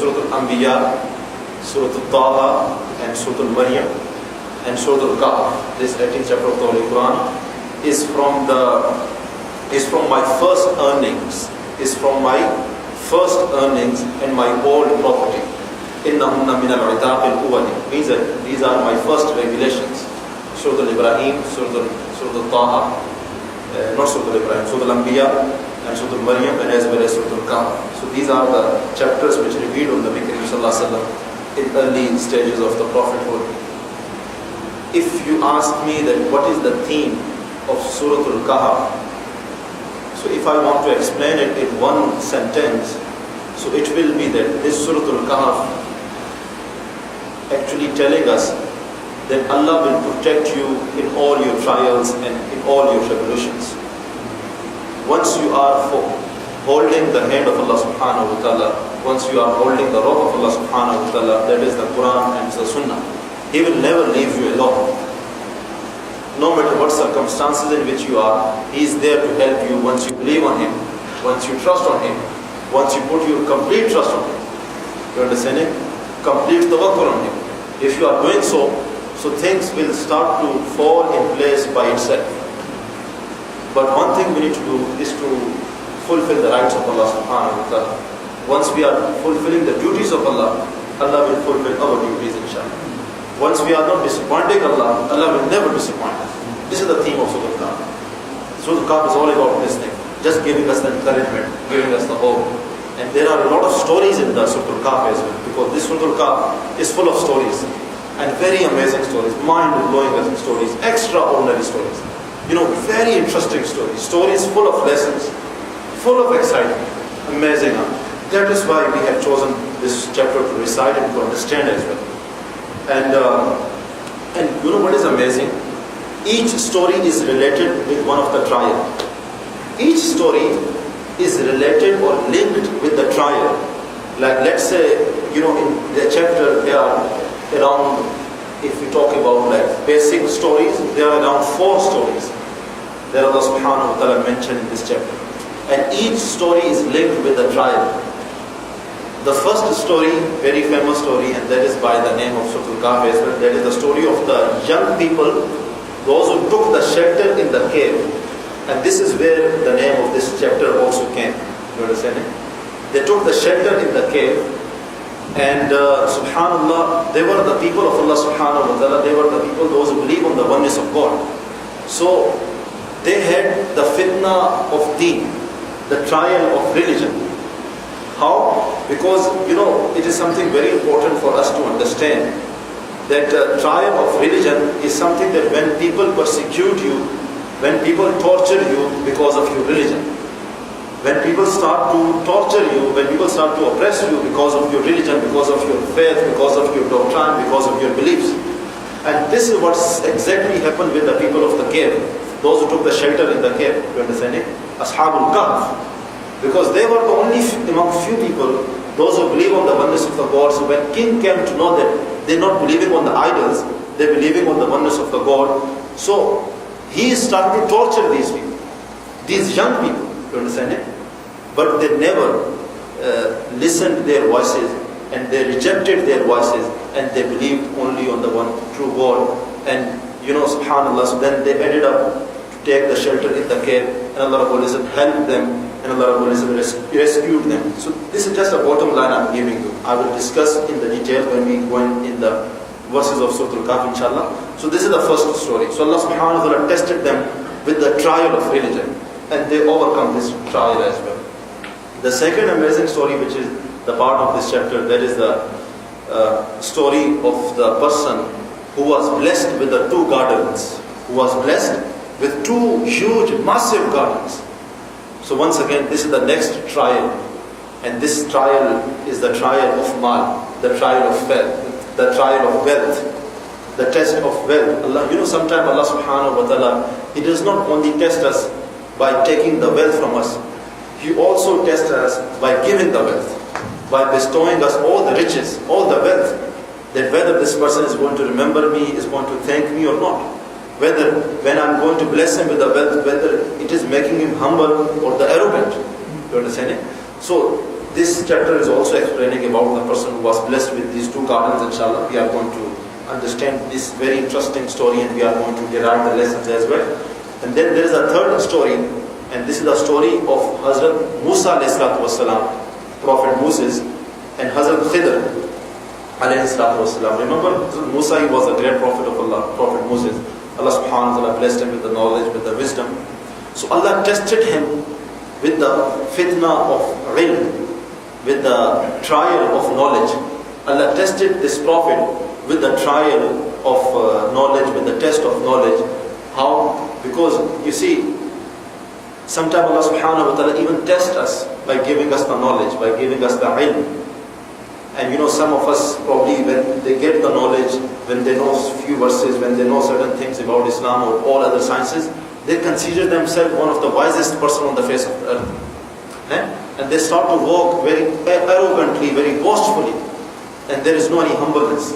Surah Al-Anbiya, Surah Al-Taha, and Surah Al-Maryam, and Surah Al-Kahf. This 18th chapter of the Holy Quran is from my first earnings, and my old property. Innahunna min al-'itaq al-awwal. Means that these are my first revelations. Surah Al-Ibrahim, Surah Al-Taha, not Surah Al-Ibrahim, Surah Al-Anbiya, and Surah Al-Maryam, and as well as Surah Al-Kahf. So these are the chapters which revealed on the Nabi Kareem Sallallahu Alaihi Wasallam in early stages of the prophethood. If you ask me that what is the theme of Surah Al-Kahf, so if I want to explain it in one sentence, so it will be that this Surah Al-Kahf actually telling us that Allah will protect you in all your trials and in all your tribulations. Once you are holding the hand of Allah subhanahu wa ta'ala, once you are holding the rope of Allah subhanahu wa ta'ala, that is the Quran and the Sunnah, He will never leave you alone. No matter what circumstances in which you are, He is there to help you once you believe on Him, once you trust on Him, once you put your complete trust on Him. You understand it? Complete tawakkul on Him. If you are doing so things will start to fall in place by itself. But one thing we need to do is to fulfill the rights of Allah subhanahu wa ta'ala. Once we are fulfilling the duties of Allah, Allah will fulfill our duties inshallah. Once we are not disappointing Allah, Allah will never disappoint us. This is the theme of Surah Kahf. Surah Kahf is all about this thing, just giving us the encouragement, giving us the hope. And there are a lot of stories in the Surah Kahf as well, because this Surah Kahf is full of stories, and very amazing stories, mind-blowing stories, extraordinary stories. Very interesting stories full of lessons, full of excitement, amazing. That is why we have chosen this chapter to recite and to understand as well. And you know what is amazing? Each story is related with one of the trial. Each story is related or linked with the trial. Like let's say, in the chapter there are around, if we talk about like basic stories, there are around 4 stories that Allah subhanahu wa ta'ala mentioned in this chapter. And each story is linked with the trial. The first story, very famous story, and that is by the name of Surah Kahf as well. That is the story of the young people, those who took the shelter in the cave. And this is where the name of this chapter also came. You understand it? They took the shelter in the cave, and subhanallah, they were the people of Allah subhanahu wa ta'ala. They were the people, those who believe on the oneness of God. So they had the fitna of deen, the trial of religion. How? Because, it is something very important for us to understand that trial of religion is something that when people persecute you, when people torture you because of your religion, when people start to torture you, when people start to oppress you because of your religion, because of your faith, because of your doctrine, because of your beliefs. And this is what exactly happened with the people of the cave, those who took the shelter in the cave. You understand it? Ashabul Kahf. Because they were the only among few people, those who believe on the oneness of the God. So when king came to know that they're not believing on the idols, they're believing on the oneness of the God. So he started to torture these people, these young people. You understand it? But they never listened to their voices, and they rejected their voices, and they believed only on the one true God. And subhanallah, so then they ended up to take the shelter in the cave, and Allah Rabbul Izzat helped them, and Allah Rabbul Izzat rescued them. So this is just a bottom line I'm giving you. I will discuss in the detail when we go in the verses of Surah Al-Kahf inshallah. So this is the first story. So Allah subhanahu wa ta'ala tested them with the trial of religion, and they overcome this trial as well. The second amazing story, which is the part of this chapter, that is the story of the person who was blessed with the 2 gardens, who was blessed with 2 huge, massive gardens. So once again, this is the next trial, and this trial is the trial of mal, the trial of wealth, the trial of wealth, the test of wealth. Allah, sometimes Allah subhanahu wa ta'ala, He does not only test us by taking the wealth from us, He also tests us by giving the wealth, by bestowing us all the riches, all the wealth, that whether this person is going to remember me, is going to thank me or not. Whether when I'm going to bless him with the wealth, whether it is making him humble or the arrogant. You understand it? So this chapter is also explaining about the person who was blessed with these 2 gardens, inshallah. We are going to understand this very interesting story and we are going to derive the lessons as well. And then there is a third story, and this is the story of Hazrat Musa alayhi salatu wasalam, Prophet Moses, and Hazrat Khidr alayhi salatu wasalam. Remember, Musa, he was a great prophet of Allah, Prophet Moses. Allah subhanahu wa ta'ala blessed him with the knowledge, with the wisdom. So Allah tested him with the fitna of ilm, with the trial of knowledge. Allah tested this prophet with the trial of knowledge, with the test of knowledge. How? Because you see, sometimes Allah subhanahu wa ta'ala even tests us by giving us the knowledge, by giving us the ilm. And you know, some of us probably when they get the knowledge, when they know few verses, when they know certain things about Islam or all other sciences, they consider themselves one of the wisest person on the face of the earth. And they start to walk very arrogantly, very boastfully, and there is no any humbleness.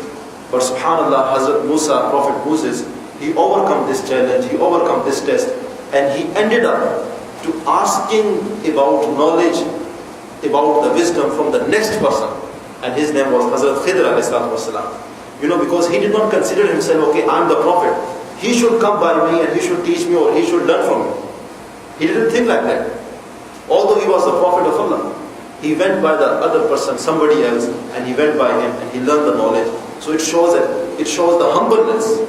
But subhanallah, Hazrat Musa, Prophet Moses, he overcome this challenge, he overcome this test, and he ended up to asking about knowledge, about the wisdom from the next person, and his name was Hazrat Khidr alayhi salatu wasalam. You know, because he did not consider himself, okay, I am the prophet, he should come by me and he should teach me or he should learn from me. He didn't think like that. Although he was the prophet of Allah, he went by the other person, somebody else, and he went by him and he learned the knowledge. So it shows the humbleness.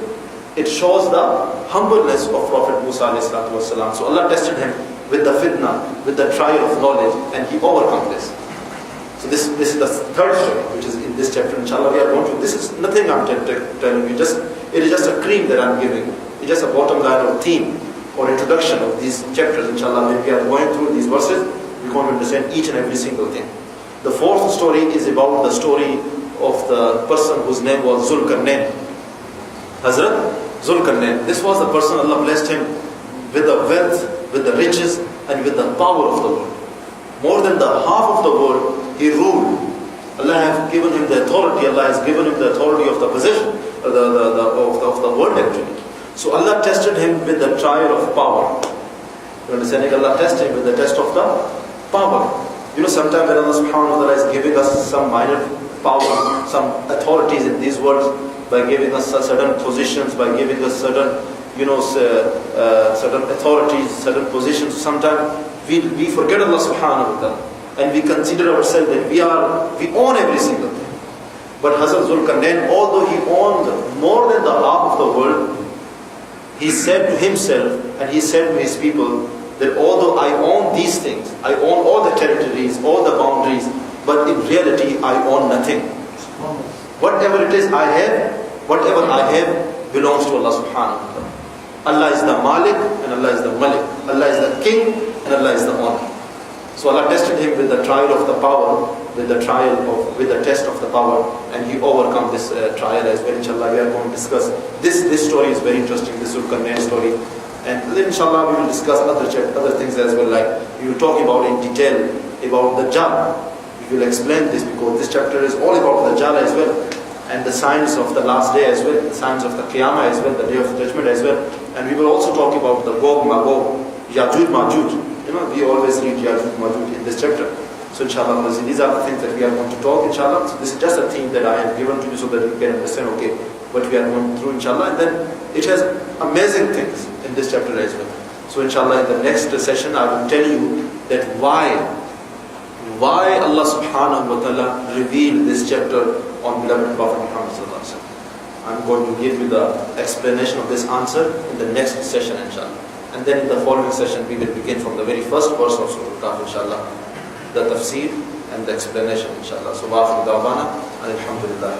It shows the humbleness of Prophet Musa alayhi salatu wasalam. So Allah tested him with the fitna, with the trial of knowledge, and he overcome this. So this is the third story, which is in this chapter. Inshallah, we are going to. This is nothing I'm telling you. It is just a cream that I'm giving. It's just a bottom line or theme or introduction of these chapters. Inshallah, when we are going through these verses, we're going to understand each and every single thing. The fourth story is about the story of the person whose name was Zulkarnain. Hazrat Zulkarnain. This was the person Allah blessed him with the wealth, with the riches, and with the power of the world. More than the half of the world, he ruled. Allah has given him the authority. Allah has given him the authority of the possession, of the world actually. So Allah tested him with the trial of power. You understand? Allah tested him with the test of the power. You know, sometimes when Allah subhanahu wa ta'ala is giving us some minor power, some authorities in these worlds, by giving us certain positions, by giving us certain, certain authorities, certain positions, sometimes we forget Allah subhanahu wa ta'ala. And we consider ourselves that we own every single thing. But Hazrat Zulkarnain, although he owned more than the half of the world, he said to himself and he said to his people that although I own these things, I own all the territories, all the boundaries, but in reality I own nothing. Whatever it is I have belongs to Allah subhanahu wa ta'ala. Allah is the Malik and Allah is the Malik. Allah is the King and Allah is the owner. So Allah tested him with the trial of the power, with the test of the power, and he overcome this trial as well. Inshallah, we are going to discuss this story is very interesting, this Zulkarnain story, and then inshallah we will discuss other things as well. Like we will talk about in detail about the Jal. We will explain this because this chapter is all about the Jal as well, and the signs of the last day as well, the signs of the Qiyamah as well, the day of judgment as well, and we will also talk about the Gog Magog, Yajuj Majuj. You know, we always read Yajuj Majuj in this chapter. So inshallah, these are the things that we are going to talk, inshallah. So this is just a theme that I have given to you so that you can understand, okay, what we are going through, inshallah. And then it has amazing things in this chapter as well. So inshallah, in the next session, I will tell you that why Allah subhanahu wa ta'ala revealed this chapter on beloved Prophet Muhammad sallallahu alaihi wasallam. I'm going to give you the explanation of this answer in the next session, inshallah. And then in the following session, we will begin from the very first verse of Surah Kahf, inshallah, the Tafseer and the explanation, inshallah. So, wa akhiru da'wana, alhamdulillah.